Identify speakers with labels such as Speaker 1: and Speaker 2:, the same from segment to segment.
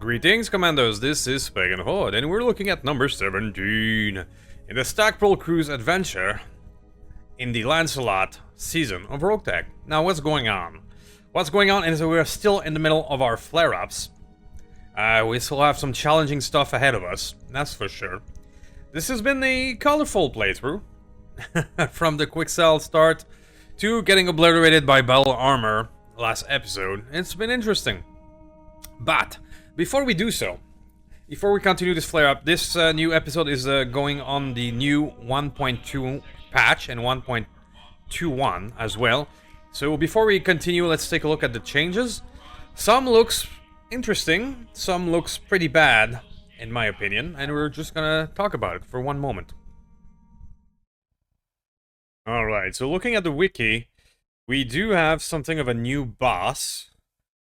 Speaker 1: Greetings, Commandos, this is Pagan Horde, and we're looking at number 17 in the Stack Pearl Cruise adventure in the Lancelot season of Roguetech. Now, what's going on? What's going on is that we're still in the middle of our flare-ups. We still have some challenging stuff ahead of us, that's for sure. This has been a colorful playthrough, from the quick sell start to getting obliterated by battle armor last episode. It's been interesting. But before we do so, before we continue this flare-up, this new episode is going on the new 1.2 patch and 1.21 as well. So before we continue, let's take a look at the changes. Some looks interesting, some looks pretty bad, in my opinion, and we're just gonna talk about it for one moment. Alright, so looking at the wiki, we do have something of a new boss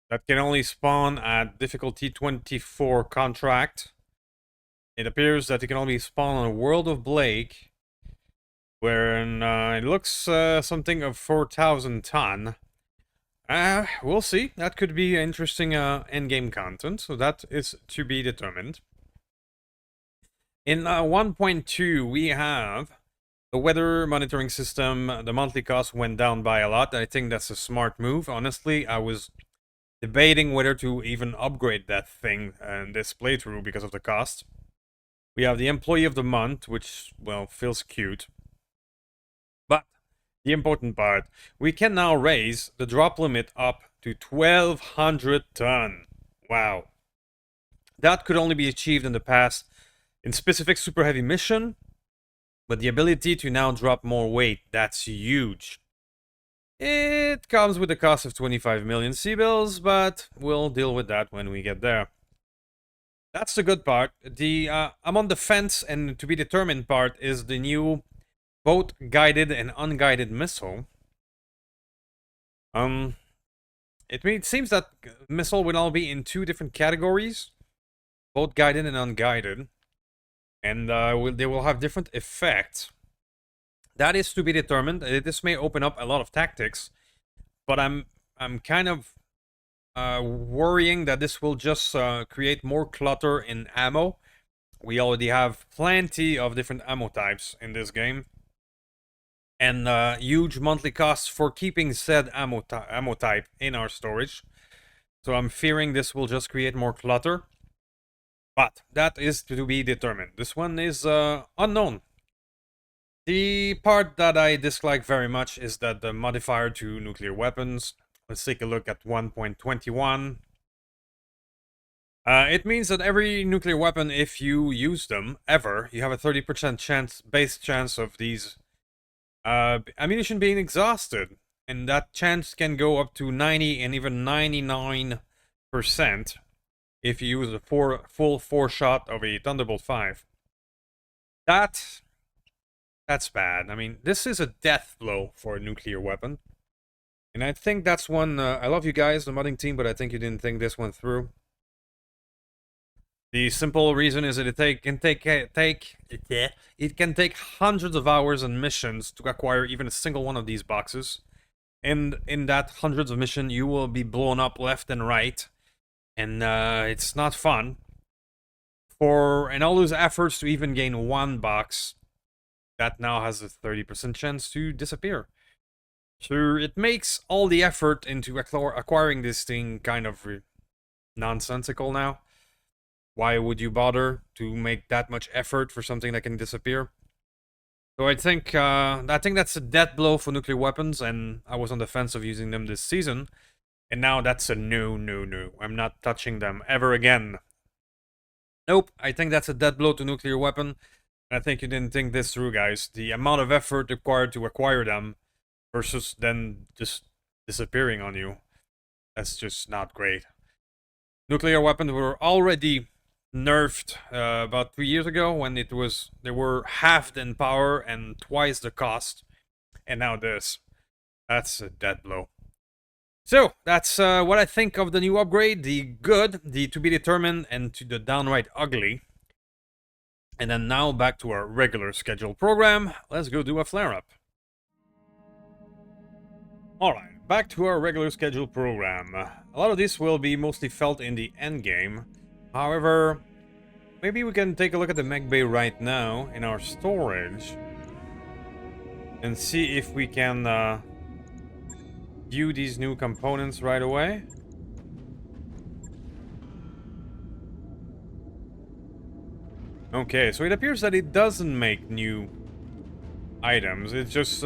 Speaker 1: that can only spawn at difficulty 24 contract. It appears that it can only spawn on a World of Blake, where it looks something of 4,000 ton. We'll see. That could be interesting endgame content, so that is to be determined. In 1.2, we have the weather monitoring system. The monthly cost went down by a lot. I think that's a smart move. Honestly, I was debating whether to even upgrade that thing in this playthrough because of the cost. We have the Employee of the Month, which, well, feels cute. But the important part, we can now raise the drop limit up to 1,200 ton. Wow. That could only be achieved in the past in specific super heavy mission, but the ability to now drop more weight, that's huge. It comes with a cost of 25 million C-bills, but we'll deal with that when we get there. That's the good part. The I'm on the fence and to be determined part is the new both guided and unguided missile. It seems that missile will all be in two different categories, both guided and unguided, and they will have different effects. That is to be determined. This may open up a lot of tactics, but I'm kind of worrying that this will just create more clutter in ammo. We already have plenty of different ammo types in this game, and huge monthly costs for keeping said ammo type in our storage. So I'm fearing this will just create more clutter, but that is to be determined. This one is unknown. The part that I dislike very much is that the modifier to nuclear weapons. Let's take a look at 1.21. It means that every nuclear weapon, if you use them, ever, you have a 30% base chance of these ammunition being exhausted. And that chance can go up to 90 and even 99% if you use a full 4-shot of a Thunderbolt 5. That's bad. I mean, this is a death blow for a nuclear weapon. And I think that's one... I love you guys, the modding team, but I think you didn't think this one through. The simple reason is that it can take hundreds of hours and missions to acquire even a single one of these boxes. And in that hundreds of missions, you will be blown up left and right. And it's not fun. And all those efforts to even gain one box, that now has a 30% chance to disappear. So it makes all the effort into acquiring this thing kind of nonsensical now. Why would you bother to make that much effort for something that can disappear? So I think that's a death blow for nuclear weapons, and I was on the fence of using them this season. And now that's a no. I'm not touching them ever again. Nope, I think that's a death blow to nuclear weapon. I think you didn't think this through, guys. The amount of effort required to acquire them versus then just disappearing on you. That's just not great. Nuclear weapons were already nerfed about 3 years ago when they were halved in power and twice the cost. And now this. That's a death blow. So, that's what I think of the new upgrade. The good, the to be determined, and to the downright ugly. And then now back to our regular scheduled program. Let's go do a flare-up. Alright, back to our regular scheduled program. A lot of this will be mostly felt in the endgame. However, maybe we can take a look at the mech bay right now in our storage and see if we can view these new components right away. Okay, so it appears that it doesn't make new items. It just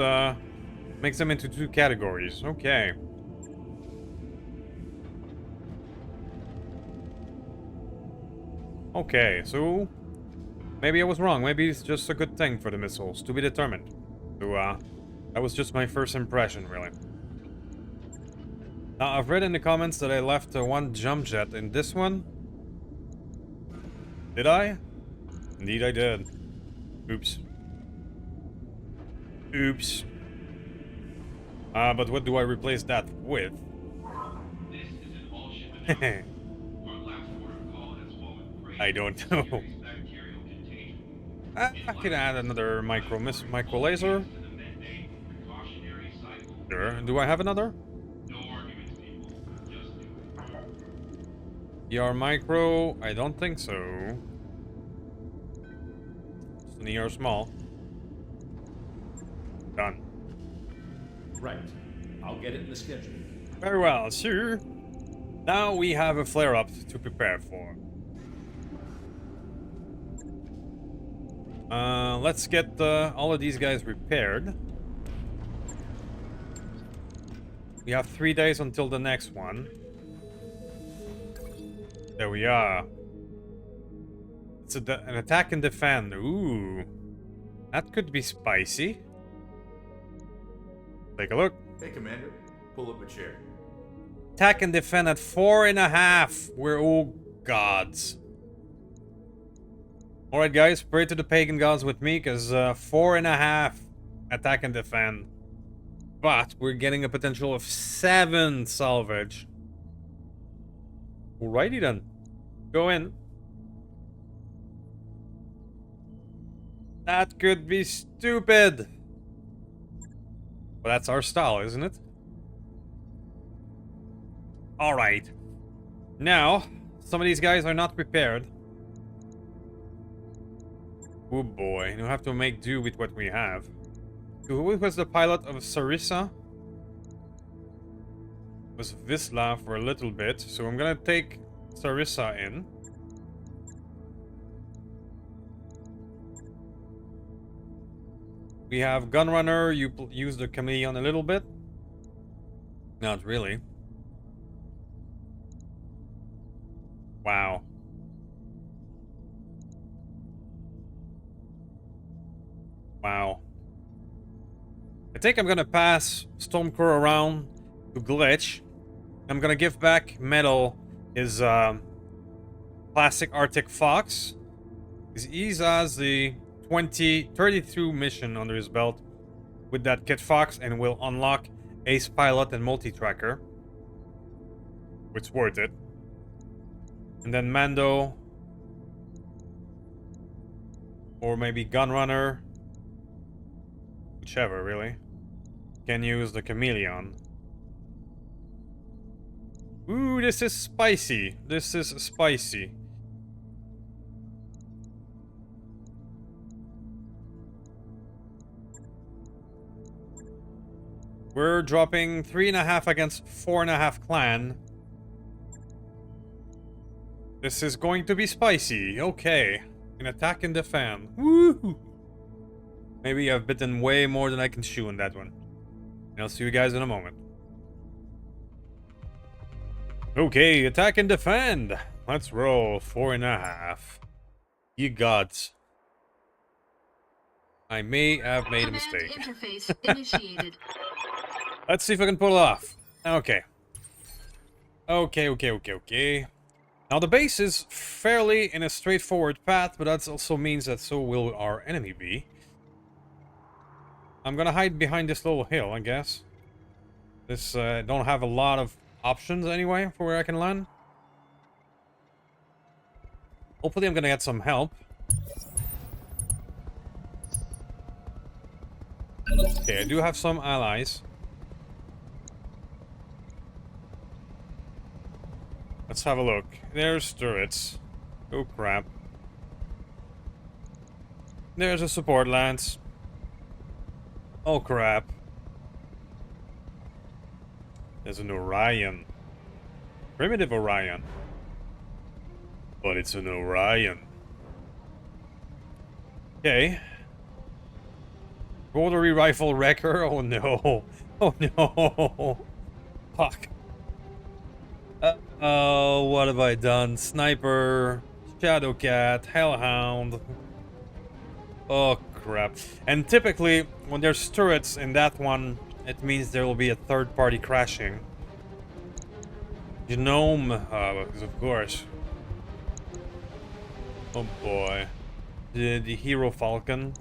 Speaker 1: makes them into two categories. Okay. Okay, so maybe I was wrong. Maybe it's just a good thing for the missiles. To be determined. So, that was just my first impression, really. Now, I've read in the comments that I left one jump jet in this one. Did I? Indeed I did. Oops. Oops. But what do I replace that with? I don't know. I can add another micro laser. Sure. Do I have another? ER micro? I don't think so. It's an ER small. Done.
Speaker 2: Right. I'll get it in the schedule.
Speaker 1: Very well, sir. Now we have a flare-up to prepare for. Let's get all of these guys repaired. We have 3 days until the next one. There we are. It's an attack and defend. Ooh. That could be spicy. Take a look.
Speaker 2: Hey, Commander. Pull up a chair.
Speaker 1: Attack and defend at 4.5. We're all gods. Alright guys, pray to the pagan gods with me, because 4.5 attack and defend. But we're getting a potential of 7 salvage. Alrighty then. Go in. That could be stupid. But that's our style, isn't it? Alright. Now, some of these guys are not prepared. Oh boy, you have to make do with what we have. Who was the pilot of Sarissa? It was Visla for a little bit, so I'm gonna take Sarissa in. We have Gunrunner, you use the Chameleon a little bit. Not really. Wow. Wow. I think I'm gonna pass Stormcore around to Glitch. I'm gonna give back Metal his classic Arctic Fox. He has the 32 mission under his belt with that Kit Fox and will unlock Ace Pilot and Multi-Tracker. It's worth it. And then Mando. Or maybe Gunrunner. Whichever, really. Can use the Chameleon. Ooh, this is spicy. This is spicy. We're dropping 3.5 against 4.5 clan. This is going to be spicy. Okay. An attack and defend. Woo! Maybe I've bitten way more than I can chew on that one. And I'll see you guys in a moment. Okay, attack and defend. Let's roll 4.5. You gods. I may have made a mistake.
Speaker 3: Interface initiated.
Speaker 1: Let's see if I can pull it off. Okay. Okay. Now the base is fairly in a straightforward path, but that also means that so will our enemy be. I'm gonna hide behind this little hill, I guess. This don't have a lot of options anyway for where I can land. Hopefully I'm gonna get some help. Okay, I do have some allies. Let's have a look. There's turrets. Oh crap. There's a support lance. Oh crap. There's an Orion. Primitive Orion. But it's an Orion. Okay. Rotary rifle wrecker? Oh no. Oh no. Fuck. Oh, what have I done? Sniper, Shadowcat, Hellhound. Oh crap. And typically, when there's turrets in that one, it means there will be a third party crashing. Gnome, of course. Oh boy. The Hero Falcon.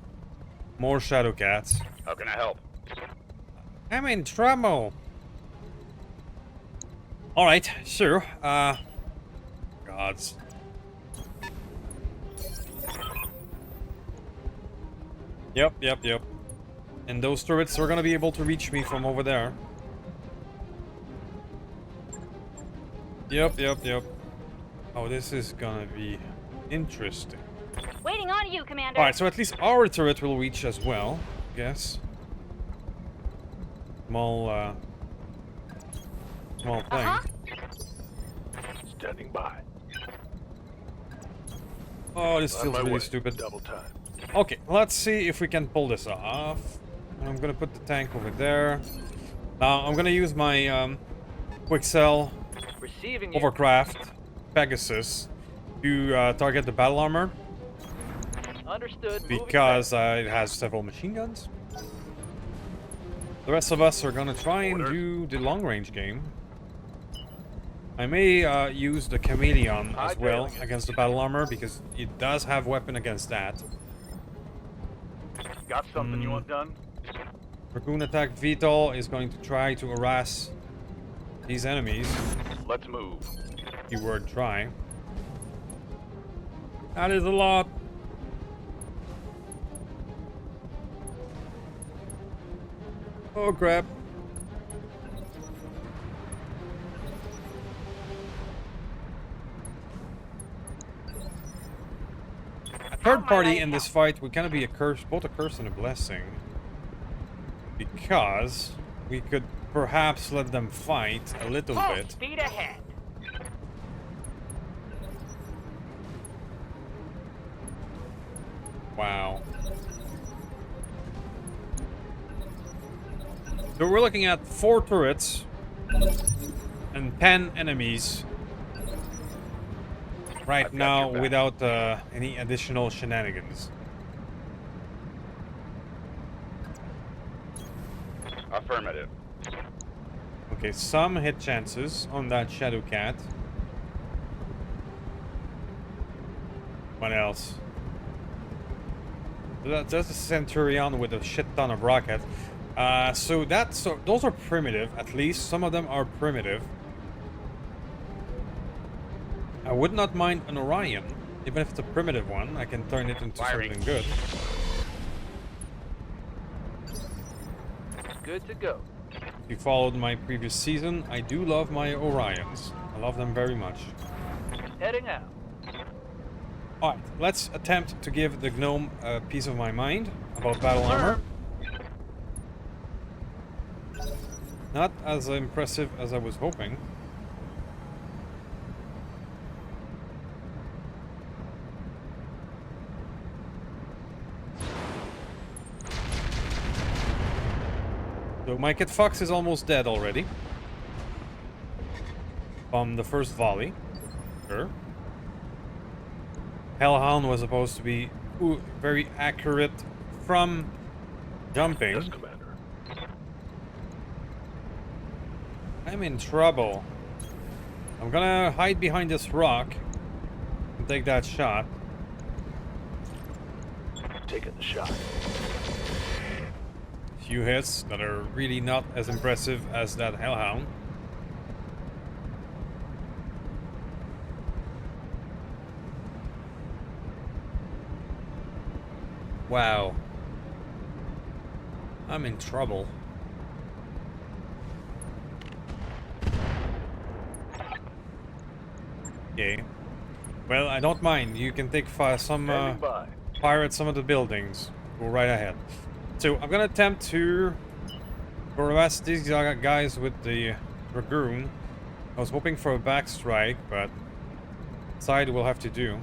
Speaker 1: More Shadowcats.
Speaker 3: How can I help?
Speaker 1: I'm in trouble. Alright, sure. Gods. Yep. And those turrets are gonna be able to reach me from over there. Yep. Oh, this is gonna be interesting.
Speaker 4: Waiting on you, Commander.
Speaker 1: Alright, so at least our turret will reach as well, I guess. Small thing.
Speaker 3: Standing by.
Speaker 1: Oh, this
Speaker 3: On
Speaker 1: feels
Speaker 3: my
Speaker 1: really
Speaker 3: way.
Speaker 1: stupid.
Speaker 3: Double time.
Speaker 1: Okay, let's see if we can pull this off. I'm gonna put the tank over there. Now, I'm gonna use my quick cell
Speaker 5: Receiving
Speaker 1: overcraft Pegasus to target the battle armor
Speaker 5: Understood.
Speaker 1: because it has several machine guns. The rest of us are gonna try and do the long range game. I may use the chameleon as well against the battle armor because it does have weapon against that.
Speaker 3: Got something you want done?
Speaker 1: Dragoon attack Vital is going to try to harass these enemies.
Speaker 3: Let's move.
Speaker 1: Keyword try. That is a lot. Oh crap. A third party in this fight would kind of be a curse, both a curse and a blessing. Because we could perhaps let them fight a little bit.
Speaker 5: Speed ahead.
Speaker 1: Wow. So we're looking at 4 turrets and 10 enemies right
Speaker 3: I've got
Speaker 1: now
Speaker 3: your back.
Speaker 1: without any additional shenanigans.
Speaker 3: Affirmative.
Speaker 1: Okay, some hit chances on that Shadowcat. What else? That's a Centurion with a shit ton of rockets. So those are primitive, at least. Some of them are primitive. I would not mind an Orion. Even if it's a primitive one, I can turn it into
Speaker 3: Firing.
Speaker 1: something good.
Speaker 5: Good to go.
Speaker 1: If you followed my previous season, I do love my Orions. I love them very much.
Speaker 5: Heading out.
Speaker 1: Alright, let's attempt to give the gnome a piece of my mind about battle armor. Not as impressive as I was hoping. So my Kit Fox is almost dead already. From the first volley. Sure. Hellhound was supposed to be very accurate from jumping.
Speaker 3: Yes, Commander.
Speaker 1: I'm in trouble. I'm gonna hide behind this rock and take that shot.
Speaker 3: Taking the shot.
Speaker 1: Few hits that are really not as impressive as that Hellhound. Wow. I'm in trouble. Okay. Well, I don't mind. You can take some
Speaker 3: Standing by.
Speaker 1: fire at some of the buildings. Go right ahead. So I'm gonna attempt to harass these guys with the Dragoon. I was hoping for a backstrike, but side will have to do.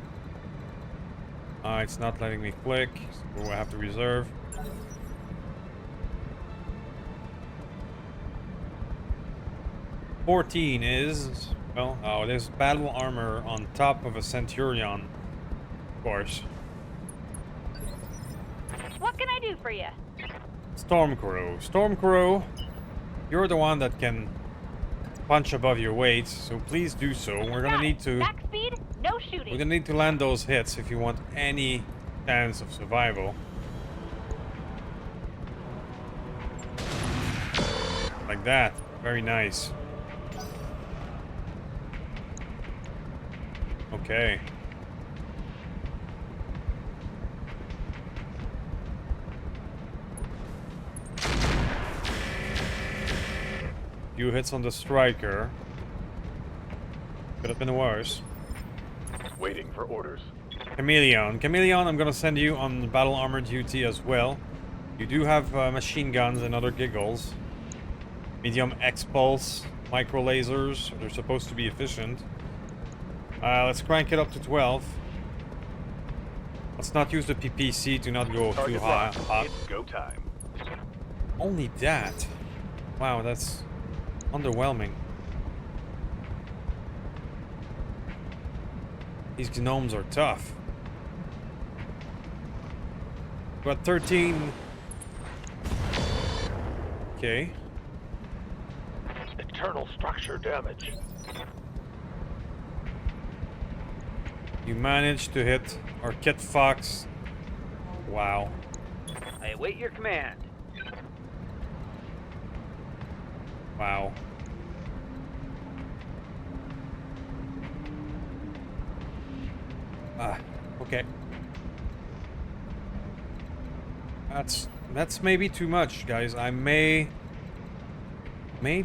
Speaker 1: It's not letting me click, so I have to reserve. $14 is, well, oh, there's battle armor on top of a Centurion, of course.
Speaker 4: What can I do for you?
Speaker 1: Stormcrow. Stormcrow, you're the one that can punch above your weight, so please do so. We're gonna
Speaker 4: Got
Speaker 1: need
Speaker 4: it.
Speaker 1: to...
Speaker 4: Back speed, no
Speaker 1: We're
Speaker 4: shooting.
Speaker 1: gonna need to land those hits if you want any chance of survival. Like that. Very nice. Okay. Few hits on the striker. Could have been worse.
Speaker 3: Waiting for orders.
Speaker 1: Chameleon. Chameleon, I'm gonna send you on battle armor duty as well. You do have machine guns and other giggles. Medium X-Pulse, micro lasers. They're supposed to be efficient. Let's crank it up to 12. Let's not use the PPC to not go too
Speaker 3: Target
Speaker 1: high.
Speaker 3: locked. It's go time.
Speaker 1: Only that? Wow, that's underwhelming. These gnomes are tough. Got 13. Okay.
Speaker 3: Internal structure damage.
Speaker 1: You managed to hit our Kit Fox. Wow.
Speaker 5: I await your command.
Speaker 1: Wow. Okay. That's maybe too much, guys. I may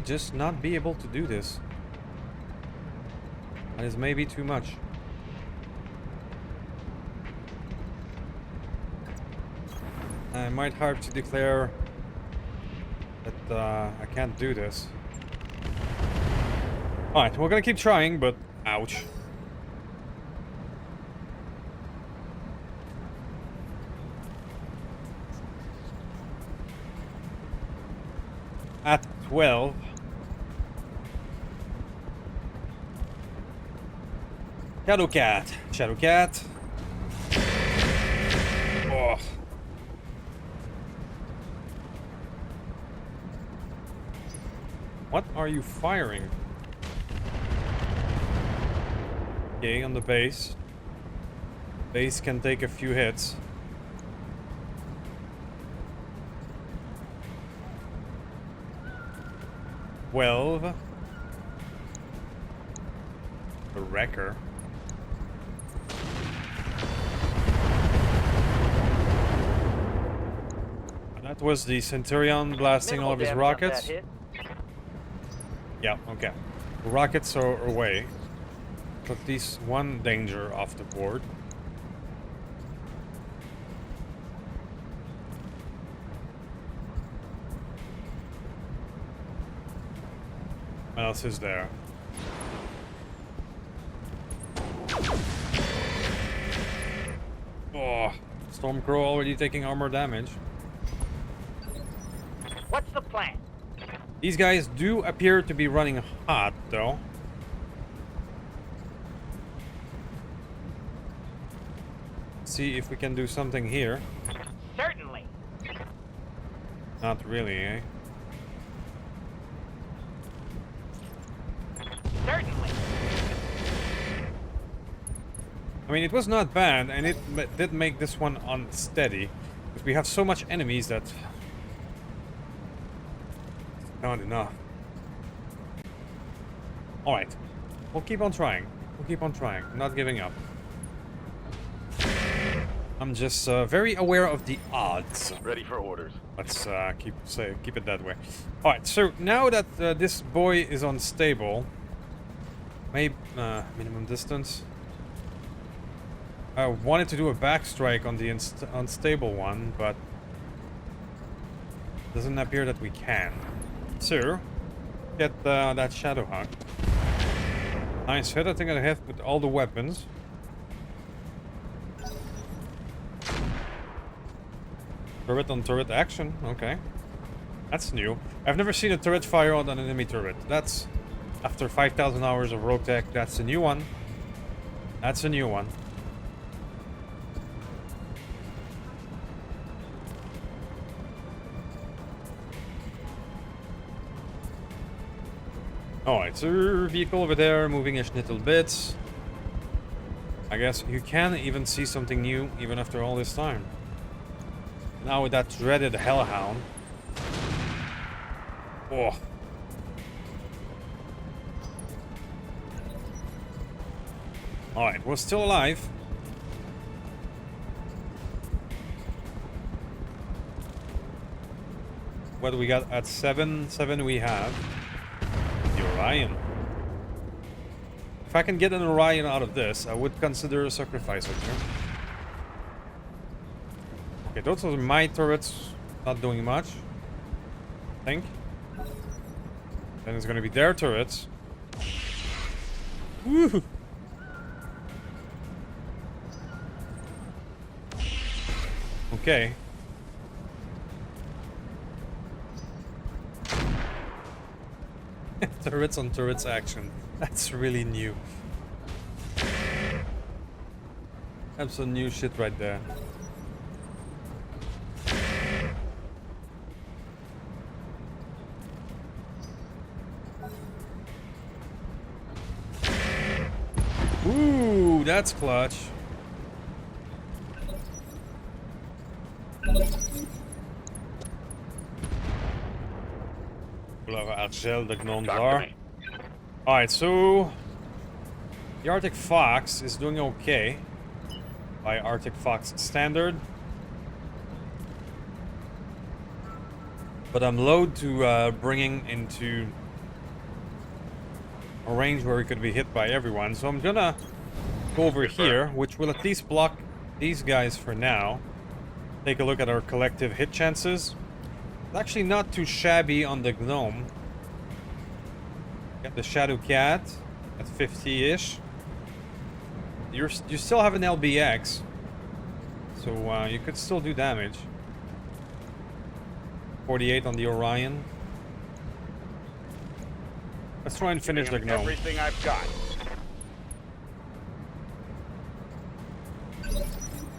Speaker 1: just not be able to do this. That is maybe too much. I might have to declare that I can't do this. Alright, we're gonna keep trying, but ouch. At 12. Shadowcat. Shadowcat. Oh. What are you firing? Okay, on the base. Base can take a few hits. The wrecker. That was the Centurion blasting all of his
Speaker 5: Minimal damage on
Speaker 1: rockets.
Speaker 5: that hit.
Speaker 1: Yeah, okay. The rockets are away. Put this one danger off the board. What else is there? Oh, Stormcrow already taking armor damage.
Speaker 5: What's the plan?
Speaker 1: These guys do appear to be running hot, though. See if we can do something here.
Speaker 5: Certainly.
Speaker 1: Not really, eh?
Speaker 5: Certainly.
Speaker 1: I mean, it was not bad, and it did make this one unsteady. Because we have so much enemies that... it's not enough. Alright. We'll keep on trying. We'll keep on trying. Not giving up. I'm just very aware of the odds.
Speaker 3: Ready for orders.
Speaker 1: Let's keep it that way. Alright, so now that this boy is unstable... Maybe... minimum distance. I wanted to do a backstrike on the unstable one, but doesn't appear that we can. So, get that Shadow Hawk. Nice hit. I think I hit with all the weapons. Turret on turret action. Okay. That's new. I've never seen a turret fire on an enemy turret. That's, after 5,000 hours of Roguetech, that's a new one. That's a new one. Alright, so vehicle over there, moving-ish little bits. I guess you can even see something new, even after all this time. Now with that dreaded Hellhound. Oh. Alright, we're still alive. What do we got at 7? 7 we have. The Orion. If I can get an Orion out of this, I would consider a sacrifice with you. Okay, those are my turrets. Not doing much. I think. Then it's gonna be their turrets. Woo! Okay. Turrets on turrets action. That's really new. That's some new shit right there. Ooh, that's clutch. Argel, the gnomes are. Alright, so the Arctic Fox is doing okay by Arctic Fox standard. But I'm low to bringing into a range where we could be hit by everyone. So I'm gonna go over here, which will at least block these guys for now. Take a look at our collective hit chances. It's actually not too shabby on the gnome. Got the Shadow Cat at 50-ish. You still have an LBX, so you could still do damage. 48 on the Orion. Let's try and finish the gnome.
Speaker 3: Everything I've got.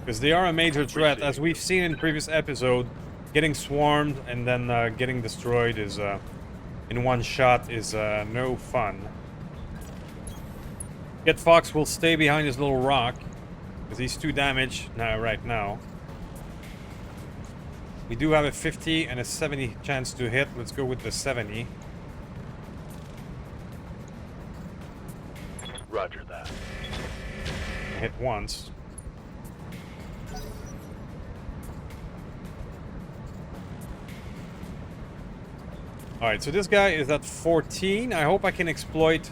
Speaker 1: Because they are a major threat, as we've seen in previous episode. Getting swarmed and then getting destroyed is in one shot is no fun. Get Fox will stay behind his little rock because he's 2 damage now right now. We do have a 50 and a 70 chance to hit. Let's go with the 70.
Speaker 3: Roger that.
Speaker 1: Hit once. Alright, so this guy is at 14. I hope I can exploit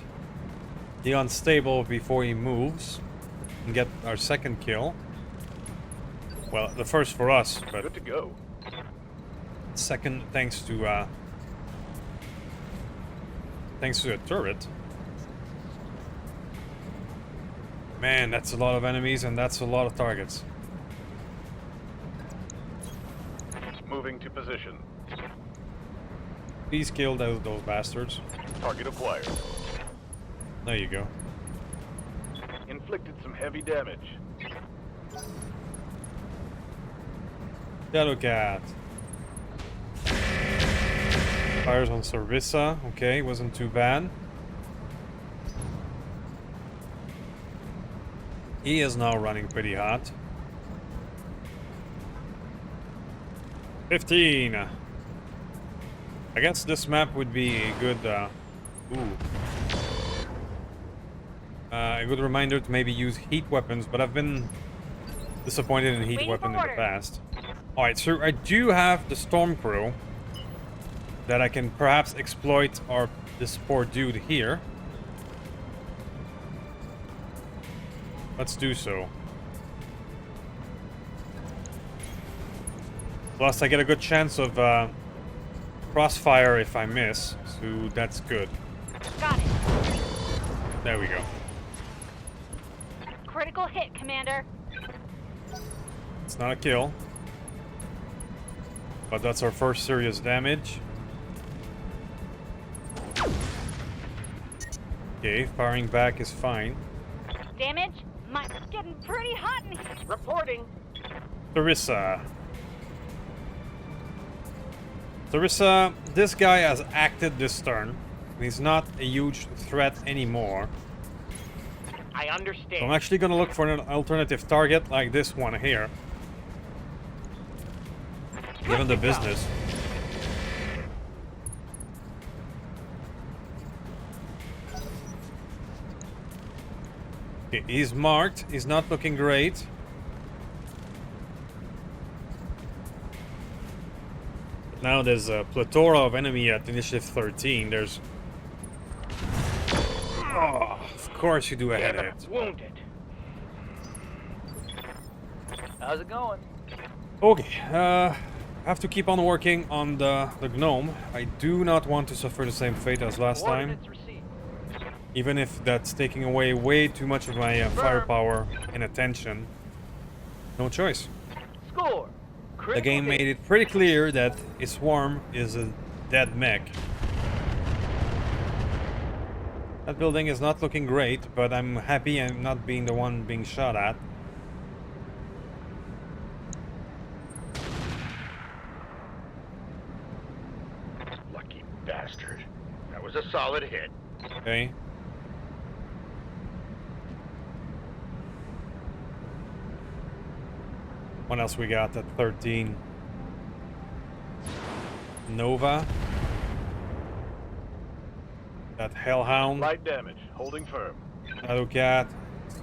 Speaker 1: the unstable before he moves and get our second kill. Well, the first for us, but
Speaker 3: Good to go.
Speaker 1: second thanks to a turret. Man, that's a lot of enemies and that's a lot of targets.
Speaker 3: Moving to position.
Speaker 1: Please kill those bastards.
Speaker 3: Target acquired.
Speaker 1: There you go.
Speaker 3: Inflicted some heavy damage.
Speaker 1: Shadow Cat. Fires on Cervissa. Okay, wasn't too bad. He is now running pretty hot. 15. I guess this map would be a good, a good reminder to maybe use heat weapons, but I've been disappointed in heat
Speaker 4: Waiting
Speaker 1: weapon
Speaker 4: for
Speaker 1: in the
Speaker 4: orders.
Speaker 1: past. Alright, so I do have the Storm Crow that I can perhaps exploit this poor dude here. Let's do so. Plus, I get a good chance of crossfire if I miss, so that's good.
Speaker 4: Got it.
Speaker 1: There we go.
Speaker 4: Critical hit, Commander.
Speaker 1: It's not a kill. But that's our first serious damage. Okay, firing back is fine.
Speaker 4: Damage? Mine's getting pretty hot in here.
Speaker 5: Reporting.
Speaker 1: Larissa. Larissa, this guy has acted this turn. He's not a huge threat anymore.
Speaker 5: I
Speaker 1: So
Speaker 5: understand.
Speaker 1: I'm actually gonna look for an alternative target like this one here. Given the business. Okay, he's marked. He's not looking great. But now there's a plethora of enemy at initiative 13. There's... Oh, of course you do a head hit.
Speaker 5: Wounded. How's it going?
Speaker 1: Okay, have to keep on working on the gnome. I do not want to suffer the same fate as last time.
Speaker 5: Coordinates received.
Speaker 1: Even if that's taking away way too much of my firepower and attention. No choice.
Speaker 5: Score.
Speaker 1: The
Speaker 5: Critical
Speaker 1: game
Speaker 5: hit.
Speaker 1: made it pretty clear that a swarm is a dead mech. That building is not looking great, but I'm happy I'm not being the one being shot at.
Speaker 3: Lucky bastard. That was a solid hit.
Speaker 1: Okay. What else we got at 13? Nova. That Hellhound.
Speaker 3: Light damage. Holding firm.
Speaker 1: Shadowcat.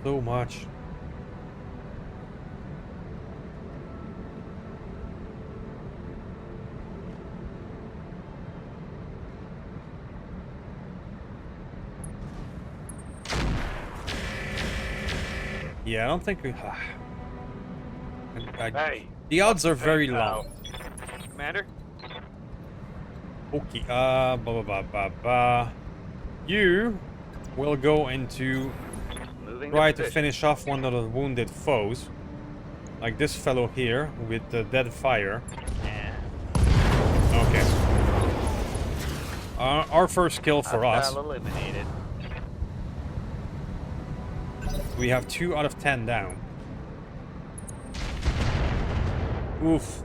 Speaker 1: So much. Yeah, I don't think we...
Speaker 3: Hey.
Speaker 1: the odds are very
Speaker 3: now.
Speaker 1: low.
Speaker 5: Commander.
Speaker 1: Okay, blah, blah, blah, blah, blah. You will go into
Speaker 5: Moving
Speaker 1: try to
Speaker 5: position.
Speaker 1: finish off one of the wounded foes. Like this fellow here with the dead fire.
Speaker 5: Yeah.
Speaker 1: Okay. Our first kill for us.
Speaker 5: Hostile eliminated.
Speaker 1: We have 2 out of 10 down. Oof.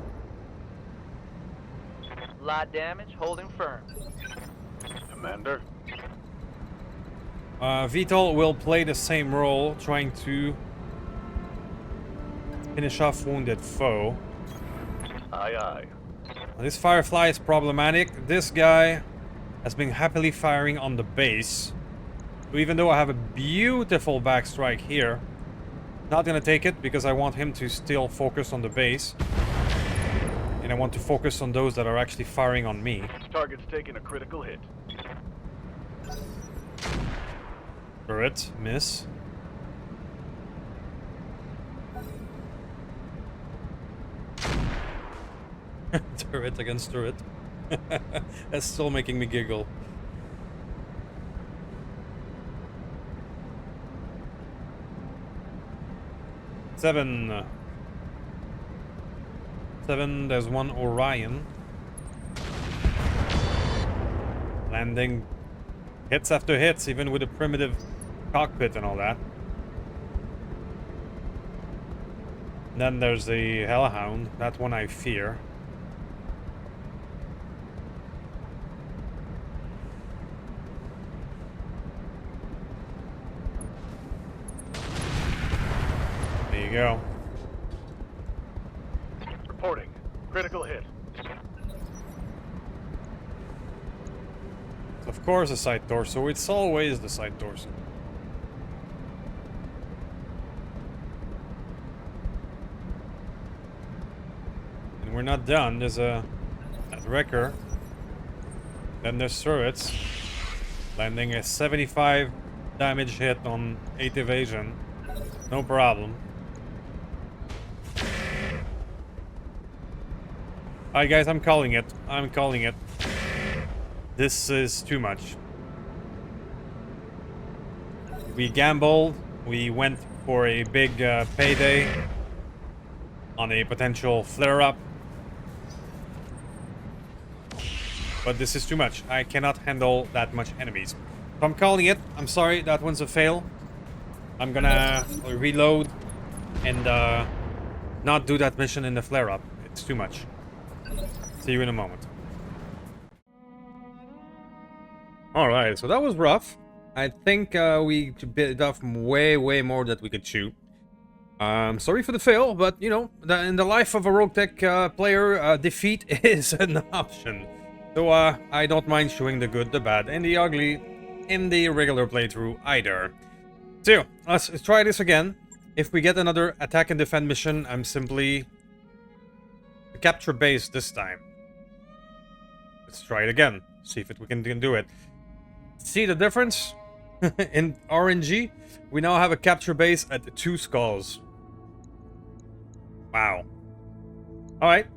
Speaker 5: Light damage. Holding firm.
Speaker 3: Commander.
Speaker 1: Vital will play the same role, trying to finish off wounded foe.
Speaker 3: Aye, aye.
Speaker 1: This Firefly is problematic. This guy has been happily firing on the base. So even though I have a beautiful backstrike here, not gonna take it because I want him to still focus on the base. And I want to focus on those that are actually firing on me.
Speaker 3: Target's taking a critical hit.
Speaker 1: Turret, miss. Turret against turret. That's still making me giggle. Seven, there's one Orion. Landing hits after hits, even with a primitive cockpit and all that. Then there's the Hellhound, that one I fear. There you go.
Speaker 3: Reporting. Critical hit.
Speaker 1: Of course a side torso, it's always the side torso. And we're not done, there's a wrecker. Then there's turrets. Landing a 75 damage hit on 8 evasion. No problem. Alright guys, I'm calling it. I'm calling it. This is too much. We gambled. We went for a big payday on a potential flare-up. But this is too much. I cannot handle that much enemies. So I'm calling it. I'm sorry, that one's a fail. I'm gonna reload and not do that mission in the flare-up. It's too much. See you in a moment. Alright, so that was rough. I think we bit off way more that we could chew. Sorry for the fail, but you know, in the life of a Roguetech player, defeat is an option. So I don't mind showing the good, the bad, and the ugly in the regular playthrough either. So let's try this again. If we get another attack and defend mission, I'm simply capture base this time. Let's try it again. See if we can do it. See the difference? In RNG, we now have a capture base at 2 skulls. Wow. Alright.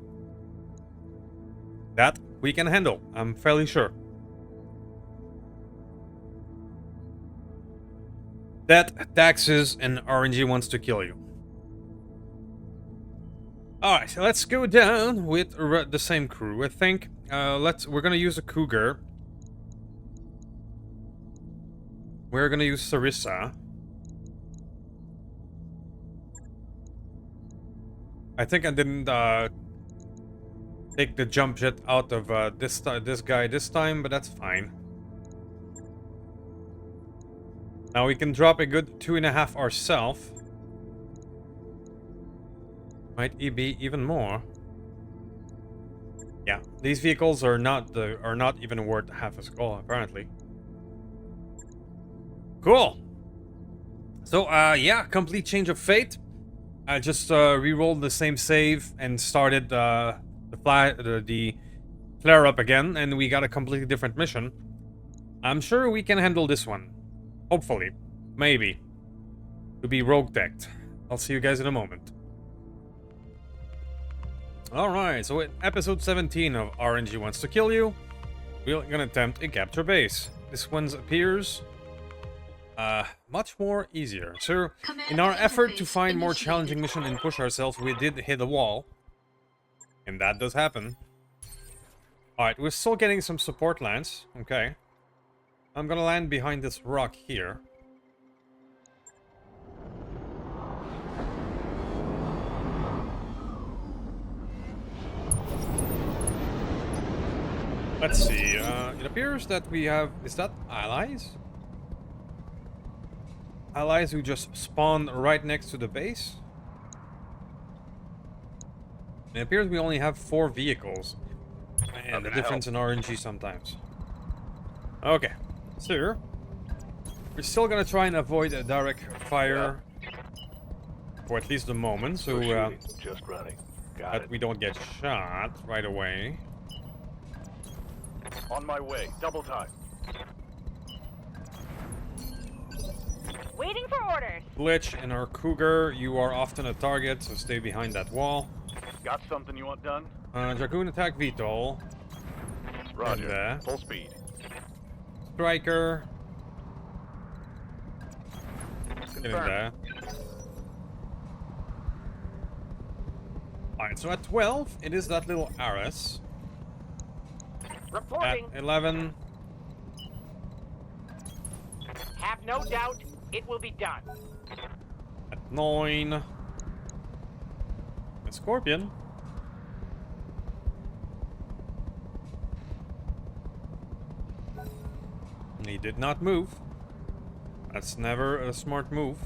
Speaker 1: That we can handle, I'm fairly sure. That taxes and RNG wants to kill you. Alright, so let's go down with the same crew. I think we're gonna use a cougar. We're gonna use Sarissa. I think I didn't take the jump jet out of this guy this time, but that's fine. Now we can drop a good 2.5 ourselves. Might be even more. Yeah, these vehicles are not even worth half a skull apparently. Cool. So yeah, complete change of fate. I just re-rolled the same save and started the flare up again, and we got a completely different mission. I'm sure we can handle this one. Hopefully. Maybe. To be Roguetech. I'll see you guys in a moment. Alright, so in episode 17 of RNG Wants to Kill You, we're gonna attempt a capture base. This one appears much more easier. So, in our effort to find more challenging mission and push ourselves, we did hit a wall. And that does happen. Alright, we're still getting some support lands. Okay. I'm gonna land behind this rock here. Let's see, it appears that we have... Is that allies? Allies who just spawned right next to the base? It appears we only have 4 vehicles. Man, the difference in RNG sometimes. Okay, so... We're still gonna try and avoid a direct fire. For at least the moment, so
Speaker 3: just running.
Speaker 1: that we don't get shot right away.
Speaker 3: On my way. Double time.
Speaker 4: Waiting for orders.
Speaker 1: Glitch and our cougar, you are often a target, so stay behind that wall.
Speaker 3: Got something you want done?
Speaker 1: Dragoon attack VTOL.
Speaker 3: Roger.
Speaker 1: And,
Speaker 3: Full speed.
Speaker 1: Striker. Get in there. Alright, so at 12, it is that little Aris.
Speaker 5: Reporting.
Speaker 1: At 11,
Speaker 5: Have no doubt it will be done.
Speaker 1: at 9, a Scorpion. He did not move. That's never a smart move.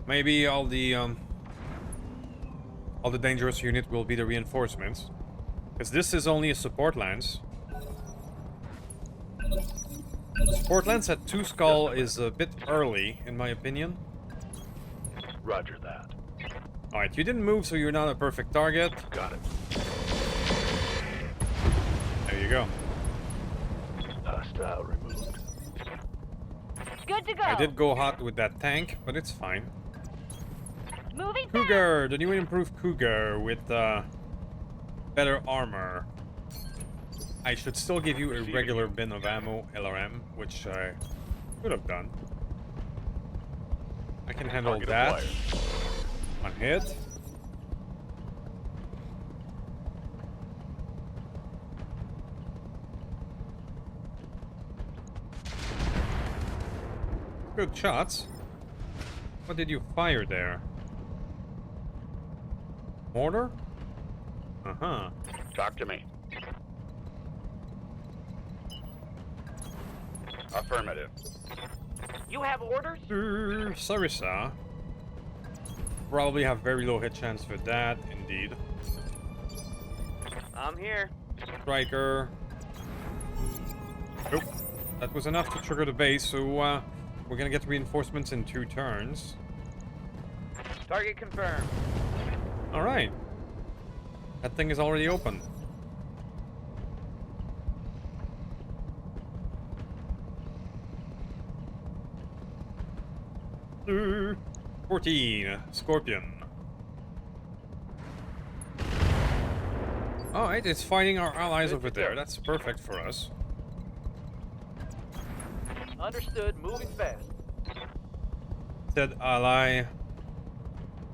Speaker 1: Maybe all the dangerous unit will be the reinforcements. Because this is only a support lance. Support lance at 2 skull is a bit early, in my opinion.
Speaker 3: Roger that.
Speaker 1: Alright, you didn't move, so you're not a perfect target.
Speaker 3: Got it.
Speaker 1: There you go.
Speaker 3: Hostile removed.
Speaker 4: Good to go.
Speaker 1: I did go hot with that tank, but it's fine.
Speaker 4: Moving fast.
Speaker 1: Cougar, the new and improved Cougar with better armor. I should still give you a regular bin of ammo, LRM, which I could have done. I can handle
Speaker 3: Target
Speaker 1: that.
Speaker 3: acquired.
Speaker 1: One hit. Good shots. What did you fire there? Mortar? Uh-huh.
Speaker 3: Talk to me. Affirmative.
Speaker 5: You have orders?
Speaker 1: Sorry, sir. Probably have very low hit chance for that, indeed.
Speaker 5: I'm here.
Speaker 1: Striker. Nope. That was enough to trigger the base, so we're gonna get reinforcements in 2 turns.
Speaker 5: Target confirmed.
Speaker 1: Alright. That thing is already open. Uh, 14. Scorpion. Alright, it's fighting our allies over there. That's perfect for us.
Speaker 5: Understood. Moving fast.
Speaker 1: Said ally.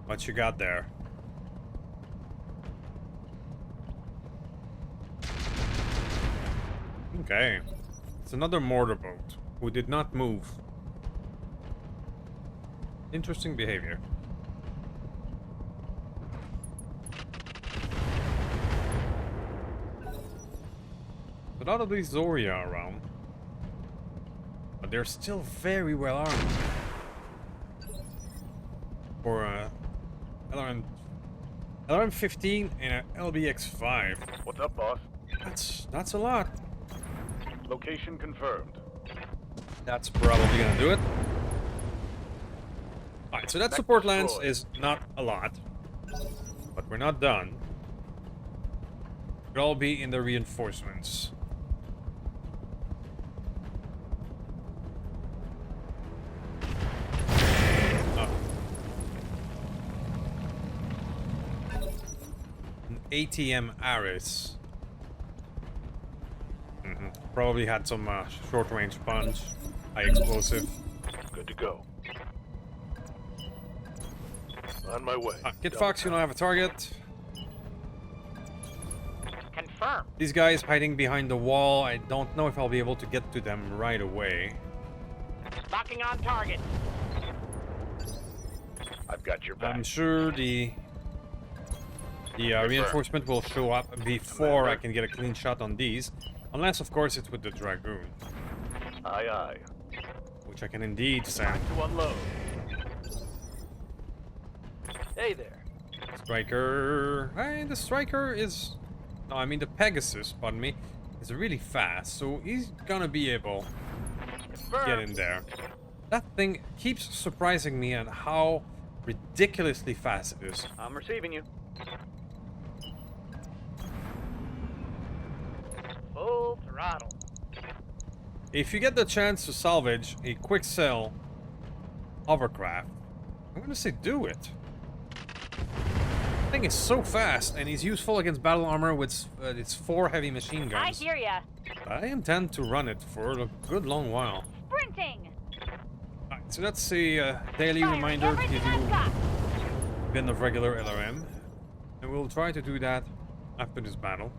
Speaker 1: What you got there? Okay. It's another mortar boat who did not move. Interesting behavior. A lot of these Zoria around. But they're still very well armed. For LRM 15 and an LBX 5.
Speaker 3: What's up, boss?
Speaker 1: That's a lot.
Speaker 3: Location confirmed.
Speaker 1: That's probably gonna do it. Alright, so that support lance
Speaker 3: destroyed.
Speaker 1: is not a lot. But we're not done. It'll all be in the reinforcements. Oh. An ATM Aris. Probably had some short-range punch, high explosive.
Speaker 3: Good to go. On my way.
Speaker 1: Kid Fox, you don't have a target.
Speaker 5: Confirmed.
Speaker 1: These guys hiding behind the wall, I don't know if I'll be able to get to them right away.
Speaker 5: Locking on target.
Speaker 3: I've got your back.
Speaker 1: I'm sure the reinforcement will show up before I can get a clean shot on these. Unless, of course, it's with the Dragoon.
Speaker 3: Aye, aye.
Speaker 1: Which I can indeed send.
Speaker 3: To unload.
Speaker 5: Hey there.
Speaker 1: Striker. Hey, the Striker is... No, I mean the Pegasus, pardon me, is really fast. So he's gonna be able to get in there. That thing keeps surprising me on how ridiculously fast it is.
Speaker 5: I'm receiving you. Full throttle.
Speaker 1: If you get the chance to salvage a quick sell hovercraft, I'm gonna say do it. The thing is so fast, and he's useful against battle armor with its 4 heavy machine
Speaker 4: I
Speaker 1: guns.
Speaker 4: hear ya.
Speaker 1: I intend to run it for a good long while.
Speaker 4: Sprinting.
Speaker 1: Alright, so that's a daily
Speaker 4: Firing
Speaker 1: reminder to give
Speaker 4: everything I've
Speaker 1: you
Speaker 4: got.
Speaker 1: a bin of regular LRM. And we'll try to do that after this battle.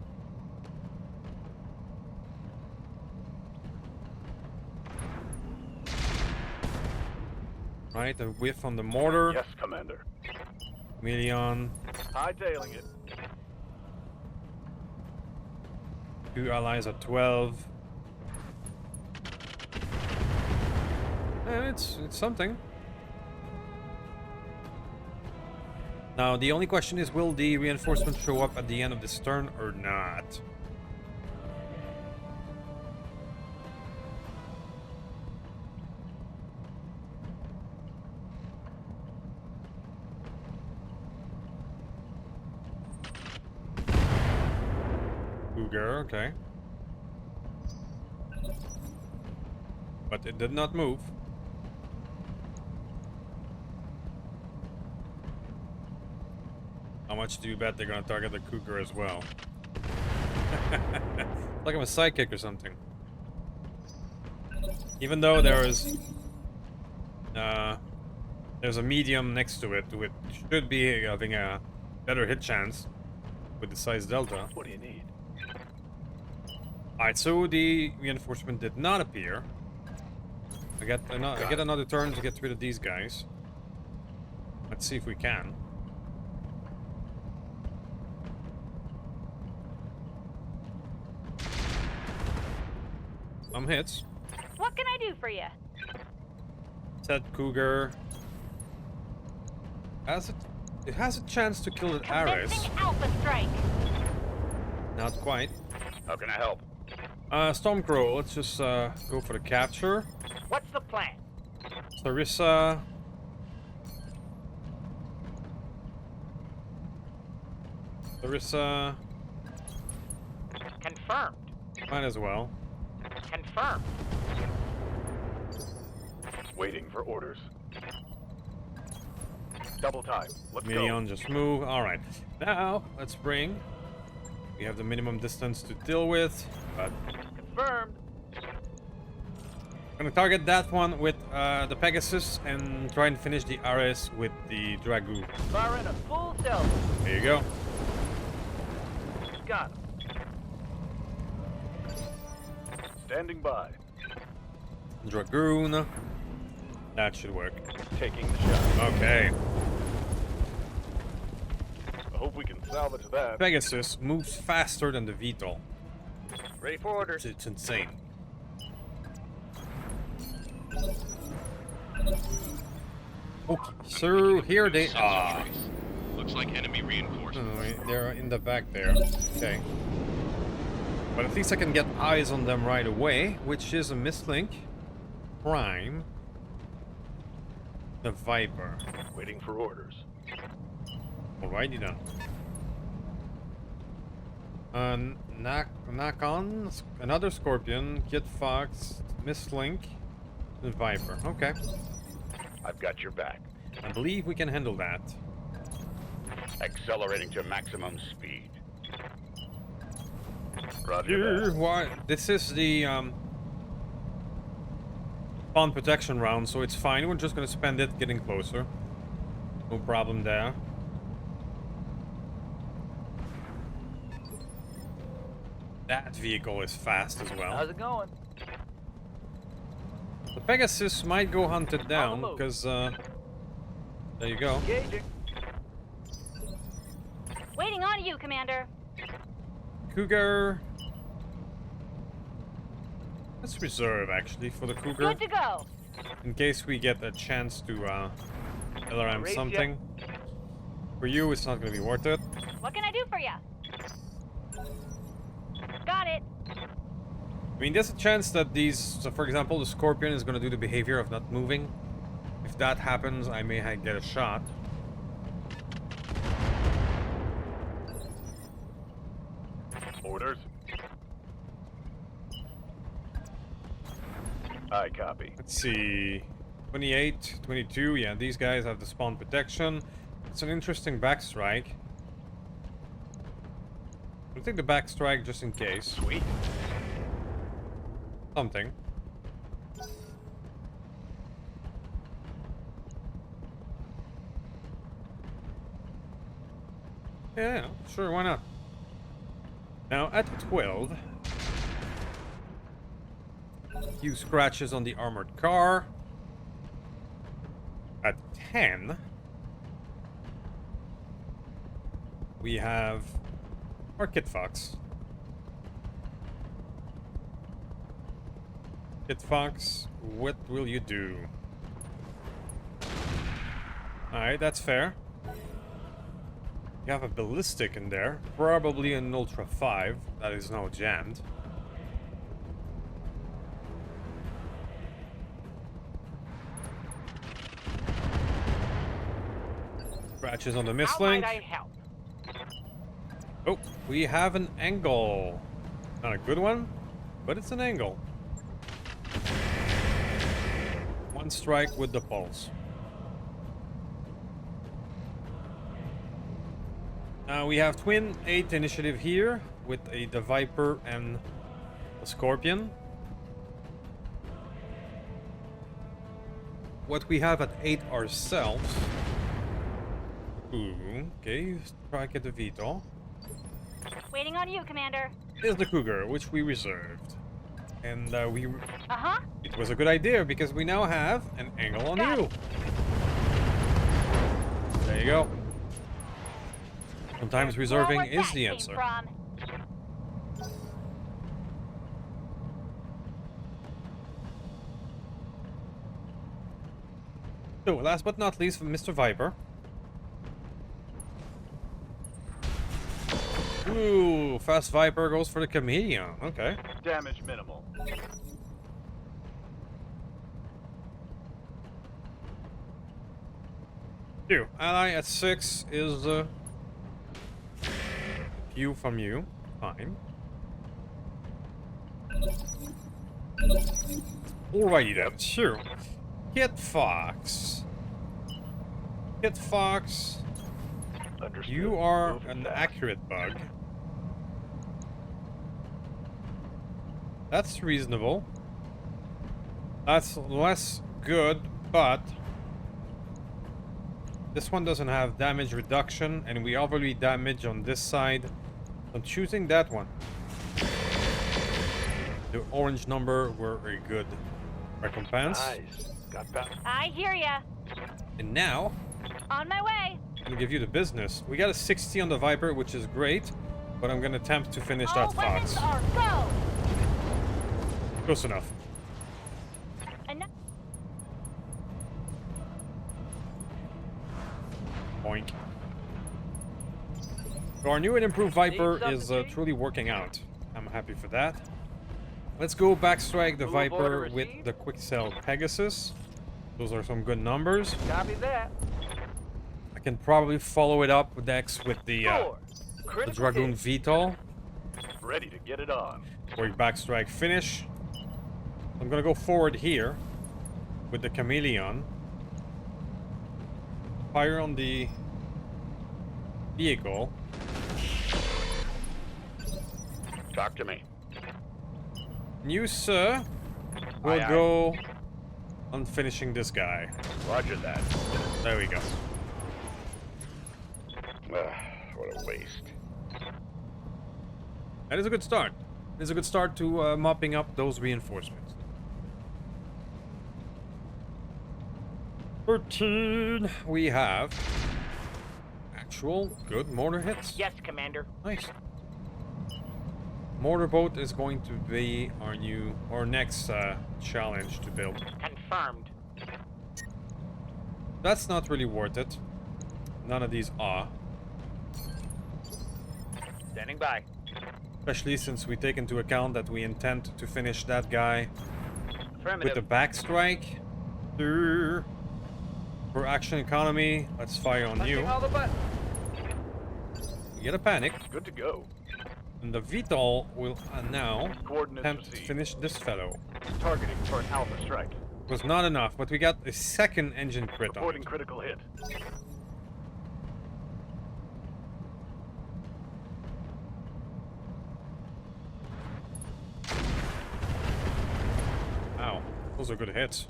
Speaker 1: Right, a whiff on the mortar.
Speaker 3: Yes, Commander.
Speaker 1: Million.
Speaker 3: Hightailing it.
Speaker 1: 2 allies at 12. It's something. Now, the only question is, will the reinforcements show up at the end of this turn or not? Cougar, okay. But it did not move. How much do you bet they're gonna target the cougar as well? Like I'm a sidekick or something. Even though there's a medium next to it, which should be having a better hit chance with the size delta.
Speaker 3: What do you need?
Speaker 1: Alright, so the reinforcement did not appear. I get another turn to get rid of these guys. Let's see if we can. Some hits.
Speaker 4: What can I do for you?
Speaker 1: Said cougar. It has a chance to kill the Ares.
Speaker 4: Commencing Alpha Strike.
Speaker 1: Not quite.
Speaker 3: How can I help?
Speaker 1: Stormcrow, let's just go for the capture.
Speaker 5: What's the plan?
Speaker 1: Sarissa. Sarissa.
Speaker 5: Confirmed.
Speaker 1: Might as well.
Speaker 5: Confirmed.
Speaker 3: Waiting for orders. Double time. Let's
Speaker 1: Minion, just move. Alright. Now, let's bring. We have the minimum distance to deal with, but
Speaker 5: Confirmed.
Speaker 1: I'm gonna target that one with the Pegasus and try and finish the Ares with the Dragoo.
Speaker 5: Firing a full cell.
Speaker 1: There you go.
Speaker 5: Got him.
Speaker 3: go. Standing by.
Speaker 1: Dragoon. That should work.
Speaker 3: Taking the shot.
Speaker 1: Okay.
Speaker 3: I hope we can salvage that.
Speaker 1: Pegasus moves faster than the VTOL.
Speaker 5: Ready for orders.
Speaker 1: It's insane. Okay, so here they are.
Speaker 6: Looks like enemy reinforcements.
Speaker 1: They're in the back there. Okay. But at least I can get eyes on them right away, which is a mislink. Prime. The Viper.
Speaker 3: Waiting for orders.
Speaker 1: Alrighty then. Knock on. Another Scorpion. Kid Fox. Mislink. The Viper. Okay.
Speaker 3: I've got your back.
Speaker 1: I believe we can handle that.
Speaker 3: Accelerating to maximum speed. Roger that.
Speaker 1: Why? This is the spawn protection round, so it's fine. We're just gonna spend it getting closer. No problem there. That vehicle is fast as well.
Speaker 5: How's it going?
Speaker 1: The Pegasus might go hunted down
Speaker 5: move.
Speaker 1: because there you go.
Speaker 5: Engaging.
Speaker 4: Waiting on you, Commander.
Speaker 1: Cougar. Let's reserve actually for the Cougar
Speaker 4: Good to go.
Speaker 1: in case we get a chance to LRM
Speaker 5: Raise ya.
Speaker 1: something. For you, it's not gonna be worth it.
Speaker 4: What can I do for you? Got it.
Speaker 1: I mean, there's a chance that these, so for example, the Scorpion is going to do the behavior of not moving. If that happens, I may get a shot.
Speaker 3: Orders. I copy.
Speaker 1: Let's see. 28, 22, yeah, these guys have the spawn protection. It's an interesting backstrike. I'll take the backstrike just in case.
Speaker 3: Sweet.
Speaker 1: Something. Yeah, sure, why not? Now, at 12, few scratches on the armored car. At 10, we have our Kit Fox. Kit Fox, what will you do? Alright, that's fair. You have a ballistic in there, probably an Ultra 5 that is now jammed. Scratches on the
Speaker 5: How might
Speaker 1: mislink.
Speaker 5: I help?
Speaker 1: Oh, we have an angle. Not a good one, but it's an angle. One strike with the pulse. We have twin 8 initiative here with the Viper and the Scorpion. What we have at 8 ourselves. Ooh, okay, strike at the VTOL.
Speaker 4: Waiting on you, Commander.
Speaker 1: Is the Cougar, which we reserved. And
Speaker 4: Uh-huh.
Speaker 1: it was a good idea because we now have an angle on
Speaker 4: Got
Speaker 1: you.
Speaker 4: it.
Speaker 1: There you go. Sometimes reserving
Speaker 4: More where
Speaker 1: is
Speaker 4: that
Speaker 1: the
Speaker 4: came
Speaker 1: answer.
Speaker 4: from.
Speaker 1: So, last but not least, Mr. Viper. Ooh, Fast Viper goes for the Chameleon. Okay.
Speaker 3: Damage minimal.
Speaker 1: Two. Ally at 6 is few from you. Fine. Alrighty then. Sure. Kit Fox. Kit Fox.
Speaker 3: Understood.
Speaker 1: You are
Speaker 3: Moving
Speaker 1: an
Speaker 3: fast.
Speaker 1: accurate bug. That's reasonable. That's less good, but this one doesn't have damage reduction, and we overly damage on this side. I'm choosing that one. The orange number were a good recompense.
Speaker 3: Nice. Got that.
Speaker 4: I hear ya.
Speaker 1: And now,
Speaker 4: On my way.
Speaker 1: I'm gonna give you the business. We got a 60 on the Viper, which is great, but I'm gonna attempt to finish
Speaker 4: All
Speaker 1: that
Speaker 4: weapons
Speaker 1: Fox.
Speaker 4: are go.
Speaker 1: Close enough.
Speaker 4: Enough.
Speaker 1: Boink. So our new and improved Viper
Speaker 5: something,
Speaker 1: is
Speaker 5: Chief?
Speaker 1: truly working out. I'm happy for that. Let's go backstrike the
Speaker 5: Move
Speaker 1: Viper
Speaker 5: order
Speaker 1: with
Speaker 5: received.
Speaker 1: the Quick Cell Pegasus. Those are some good numbers.
Speaker 5: Copy that.
Speaker 1: I can probably follow it up next with the
Speaker 5: Four.
Speaker 1: the
Speaker 5: Critical
Speaker 1: Dragoon
Speaker 5: hit.
Speaker 1: VTOL.
Speaker 3: Ready to get it on.
Speaker 1: Or backstrike finish. I'm gonna go forward here with the Chameleon. Fire on the vehicle.
Speaker 3: Talk to me.
Speaker 1: And you, sir, will
Speaker 3: Aye, aye.
Speaker 1: go on finishing this guy.
Speaker 3: Roger that.
Speaker 1: There we go.
Speaker 3: What a waste.
Speaker 1: That is a good start. It is a good start to mopping up those reinforcements. 13. We have actual good mortar hits.
Speaker 5: Yes, Commander.
Speaker 1: Nice. Mortarboat is going to be our next challenge to build.
Speaker 5: Confirmed.
Speaker 1: That's not really worth it. None of these are.
Speaker 5: Standing by.
Speaker 1: Especially since we take into account that we intend to finish that guy with
Speaker 5: Affirmative.
Speaker 1: the backstrike. For action economy, let's fire on you.
Speaker 5: Punching all the buttons.
Speaker 1: You get a panic,
Speaker 3: Good to go.
Speaker 1: and the VTOL will now
Speaker 3: Coordinates
Speaker 1: attempt to
Speaker 3: received.
Speaker 1: finish this fellow.
Speaker 3: Targeting for an alpha strike.
Speaker 1: Was not enough, but we got a second engine crit on
Speaker 3: Reporting
Speaker 1: it.
Speaker 3: critical hit.
Speaker 1: Wow, those are good hits.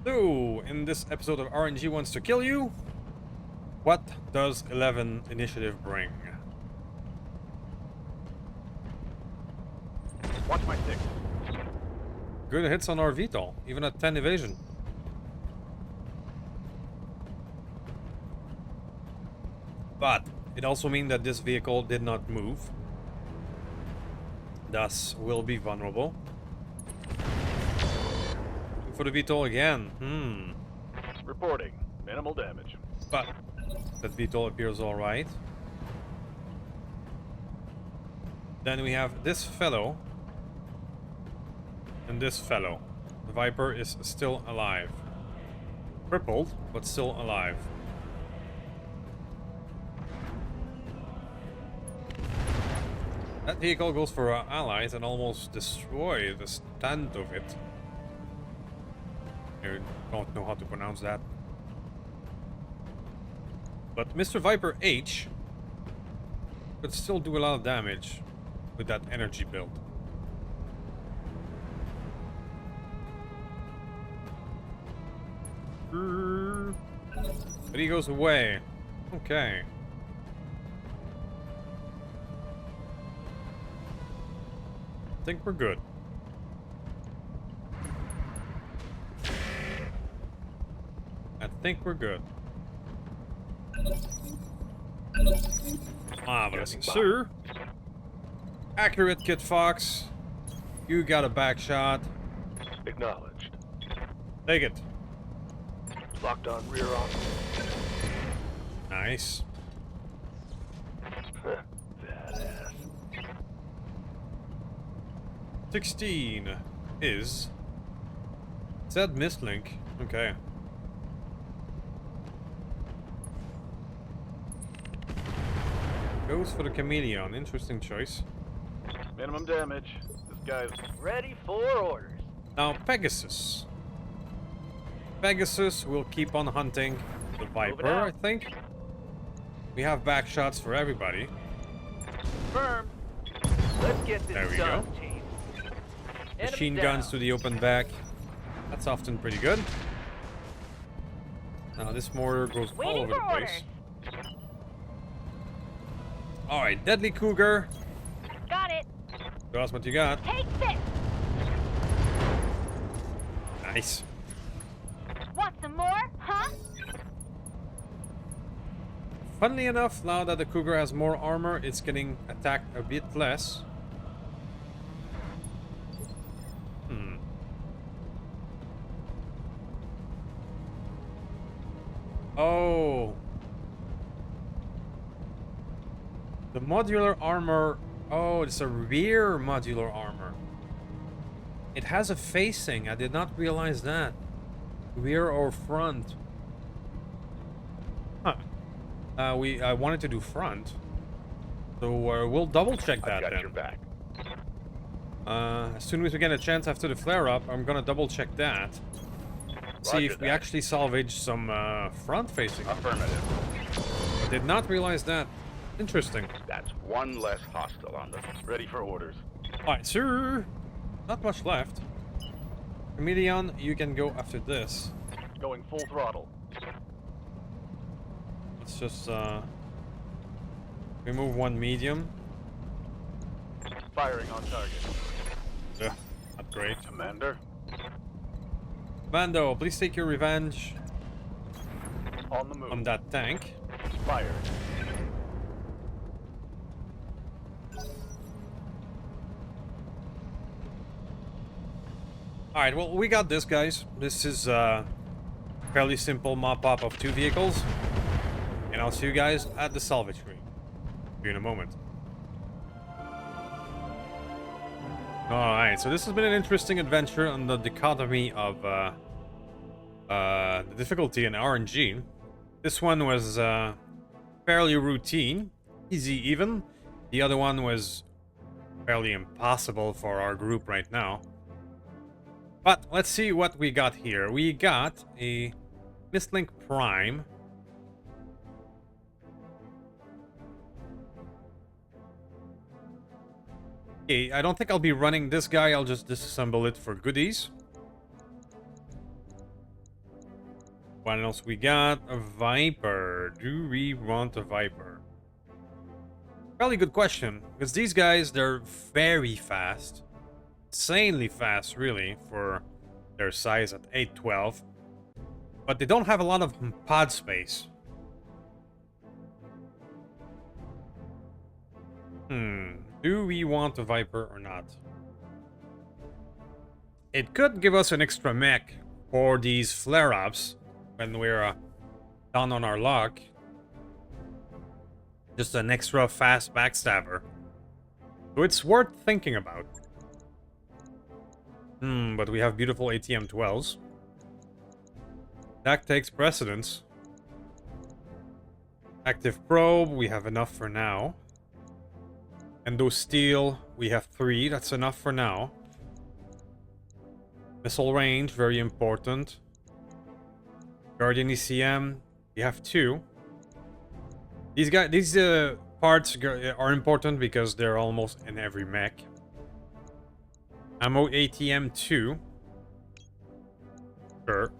Speaker 1: So, in this episode of RNG Wants to Kill You, what does 11 initiative bring?
Speaker 3: Watch my stick.
Speaker 1: Good hits on our VTOL, even at 10 evasion. But it also means that this vehicle did not move, thus will be vulnerable. For the VTOL again,
Speaker 3: Reporting. Minimal damage.
Speaker 1: but that VTOL appears alright. Then we have this fellow and this fellow. The Viper is still alive. Crippled, but still alive. That vehicle goes for our allies and almost destroy the stand of it. I don't know how to pronounce that. But Mr. Viper H could still do a lot of damage with that energy build. But he goes away. Okay. I think we're good. I think we're good. Marvelous, sir. Accurate, Kid Fox. You got a back shot.
Speaker 3: Acknowledged.
Speaker 1: Take it.
Speaker 3: Locked on rear off.
Speaker 1: Nice.
Speaker 3: Badass.
Speaker 1: 16 is... Is that mislink? Okay. Goes for the chameleon. Interesting choice.
Speaker 3: Minimum damage. This guy's
Speaker 5: Ready for orders.
Speaker 1: Now, Pegasus. Pegasus will keep on hunting the Viper,
Speaker 5: out.
Speaker 1: I think. We have back shots for everybody.
Speaker 5: Confirmed. Let's get this
Speaker 1: There we
Speaker 5: done,
Speaker 1: go.
Speaker 5: team.
Speaker 1: Machine
Speaker 5: Enemy
Speaker 1: guns
Speaker 5: down.
Speaker 1: to the open back. That's often pretty good. Now this mortar goes all
Speaker 4: Waiting
Speaker 1: over the
Speaker 4: for
Speaker 1: place.
Speaker 4: orders.
Speaker 1: Alright, Deadly Cougar.
Speaker 4: Got it.
Speaker 1: Show us what you got.
Speaker 4: Take this.
Speaker 1: Nice.
Speaker 4: Want some more? Huh?
Speaker 1: Funnily enough, now that the Cougar has more armor, it's getting attacked a bit less. Oh. The modular armor. Oh, it's a rear modular armor. It has a facing. I did not realize that. Rear or front. Huh. I wanted to do front. So we'll double check that
Speaker 3: I've got
Speaker 1: then.
Speaker 3: your back.
Speaker 1: As soon as we get a chance after the flare up, I'm gonna double check that. See
Speaker 3: Roger
Speaker 1: if we
Speaker 3: that.
Speaker 1: actually salvage some front facing.
Speaker 3: Affirmative.
Speaker 1: I did not realize that. Interesting.
Speaker 3: That's one less hostile on the... Ready for orders.
Speaker 1: Alright, sir. Not much left. Chameleon, you can go after this.
Speaker 3: Going full throttle.
Speaker 1: Let's just remove one medium.
Speaker 3: Firing on target.
Speaker 1: Ugh, not great.
Speaker 3: Commander.
Speaker 1: Mando, please take your revenge
Speaker 3: On the move.
Speaker 1: on that tank.
Speaker 3: Fired.
Speaker 1: Alright, well, we got this, guys. This is fairly simple mop-up of 2 vehicles. And I'll see you guys at the salvage screen. See you in a moment. Alright, so this has been an interesting adventure on the dichotomy of the difficulty in RNG. This one was fairly routine, easy even. The other one was fairly impossible for our group right now. But let's see what we got here. We got a Mistlink Prime. Okay, I don't think I'll be running this guy. I'll just disassemble it for goodies. What else we got? A Viper. Do we want a Viper? Fairly good question. Because these guys, they're very fast. Insanely fast, really, for their size at 812. But they don't have a lot of pod space. Do we want a Viper or not? It could give us an extra mech for these flare-ups when we're down on our luck. Just an extra fast backstabber. So it's worth thinking about. But we have beautiful ATM-12s. That takes precedence. Active probe, we have enough for now. Endo steel, we have 3, that's enough for now. Missile range, very important. Guardian ECM, we have 2. These parts are important because they're almost in every mech. Ammo ATM 2. Sure.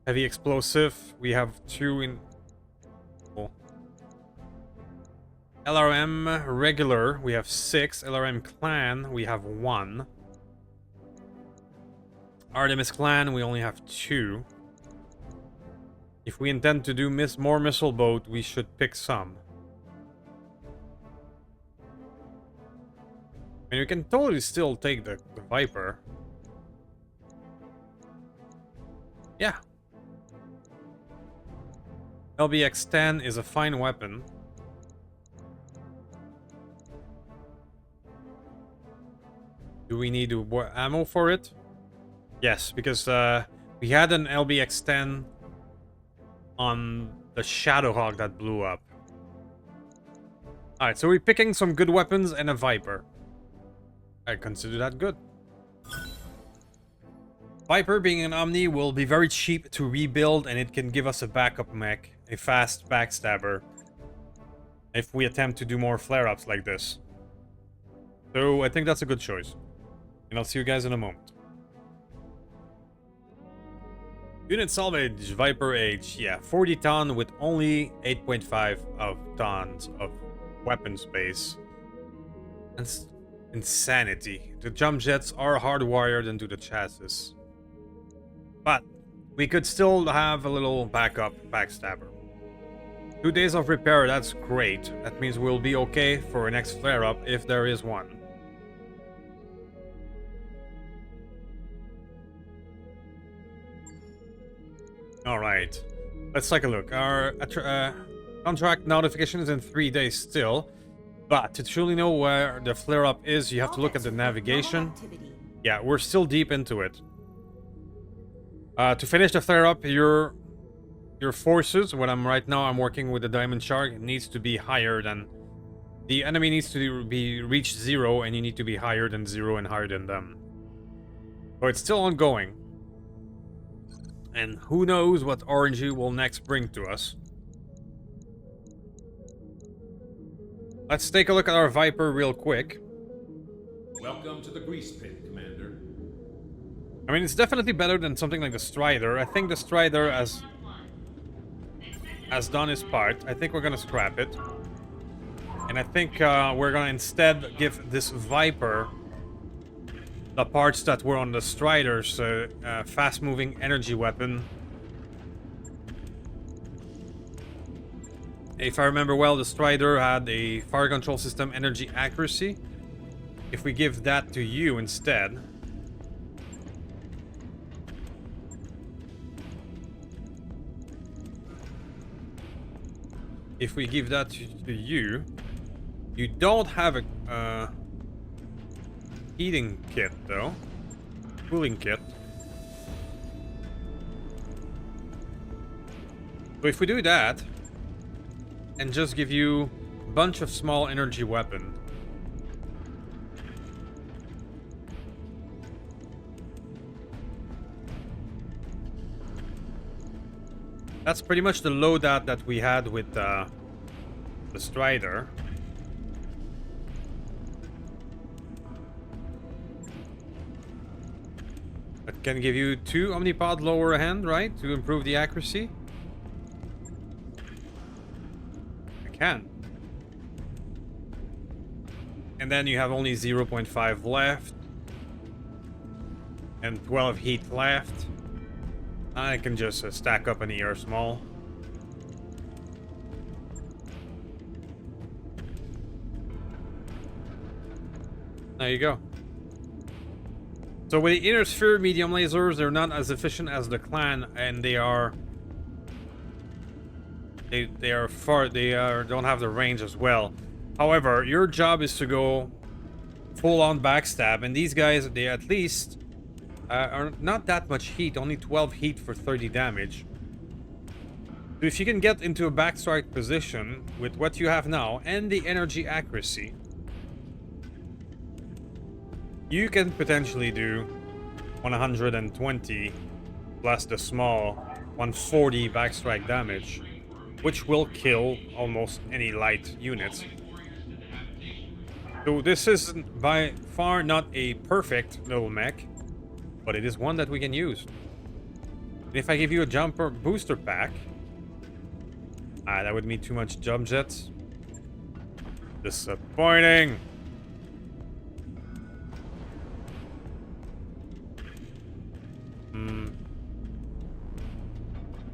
Speaker 1: Heavy explosive, we have 2 in... Oh. LRM regular, we have 6. LRM clan, we have 1. Artemis clan, we only have 2. If we intend to do more missile boat, we should pick some. And we can totally still take the Viper. Yeah. LBX-10 is a fine weapon. Do we need ammo for it? Yes, because we had an LBX-10 on the Shadowhawk that blew up. Alright, so we're picking some good weapons and a Viper. I consider that good. Viper, being an Omni, will be very cheap to rebuild, and it can give us a backup mech, a fast backstabber, if we attempt to do more flare-ups like this. So I think that's a good choice. And I'll see you guys in a moment. Unit salvage, Viper Age, yeah, 40 ton with only 8.5 of tons of weapon space. That's insanity. The jump jets are hardwired into the chassis. But we could still have a little backup backstabber. 2 days of repair, that's great. That means we'll be okay for a next flare-up if there is one. Alright, let's take a look. Our contract notification is in 3 days still, but to truly know where the flare-up is, you have to look at the navigation. Yeah, we're still deep into it. To finish the flare-up, your forces, what I'm right now, I'm working with the Diamond Shark, needs to be higher than... The enemy needs to be reached 0, and you need to be higher than 0 and higher than them. So it's still ongoing. And who knows what RNG will next bring to us. Let's take a look at our Viper real quick.
Speaker 2: Welcome to the grease pit, Commander.
Speaker 1: I mean, it's definitely better than something like the Strider. I think the Strider has done his part. I think we're gonna scrap it. And I think we're gonna instead give this Viper the parts that were on the Strider's fast-moving energy weapon. If I remember well, the Strider had a fire control system energy accuracy. If we give that to you instead... If we give that to you, you don't have a heating kit though. Cooling kit. So if we do that, and just give you a bunch of small energy weapon. That's pretty much the loadout that we had with the Strider. That can give you 2 Omnipod lower hand, right? To improve the accuracy. I can. And then you have only 0.5 left. And 12 heat left. I can just stack up an ER small. There you go. So with the inner sphere medium lasers, they're not as efficient as the clan, and they don't have the range as well. However, your job is to go full on backstab, and these guys, they at least are not that much heat, only 12 heat for 30 damage. So if you can get into a backstrike position with what you have now and the energy accuracy, you can potentially do 120 plus the small 140 backstrike damage, which will kill almost any light units. So this is by far not a perfect little mech, but it is one that we can use. And if I give you a jumper booster pack, that would mean too much jump jets. Disappointing.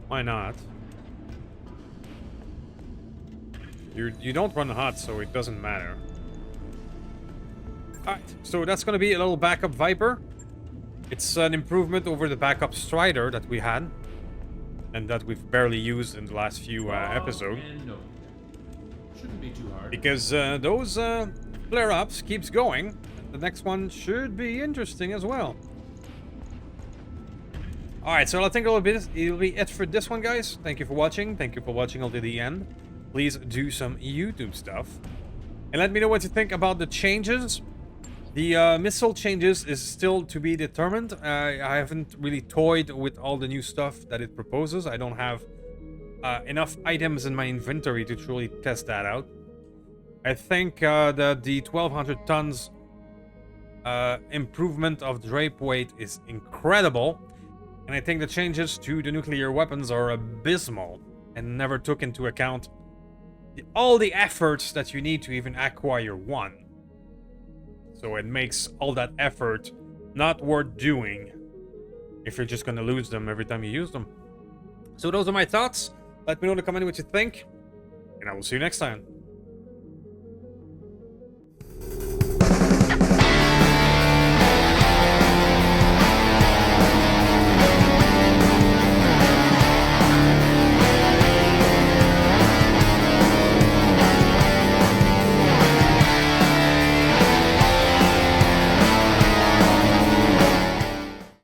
Speaker 1: Why not? You don't run hot, so it doesn't matter. Alright, so that's gonna be a little backup Viper. It's an improvement over the backup Strider that we had, and that we've barely used in the last few episodes.
Speaker 2: And no. Shouldn't be too hard.
Speaker 1: Because those flare-ups keeps going. The next one should be interesting as well. Alright, so I think it'll be it for this one, guys. Thank you for watching. Thank you for watching until the end. Please do some YouTube stuff. And let me know what you think about the changes. The missile changes is still to be determined. I haven't really toyed with all the new stuff that it proposes. I don't have enough items in my inventory to truly test that out. I think that the 1200 tons improvement of drape weight is incredible. And I think the changes to the nuclear weapons are abysmal and never took into account all the efforts that you need to even acquire one. So it makes all that effort not worth doing if you're just gonna lose them every time you use them. So those are my thoughts. Let me know in the comment what you think, and I will see you next time.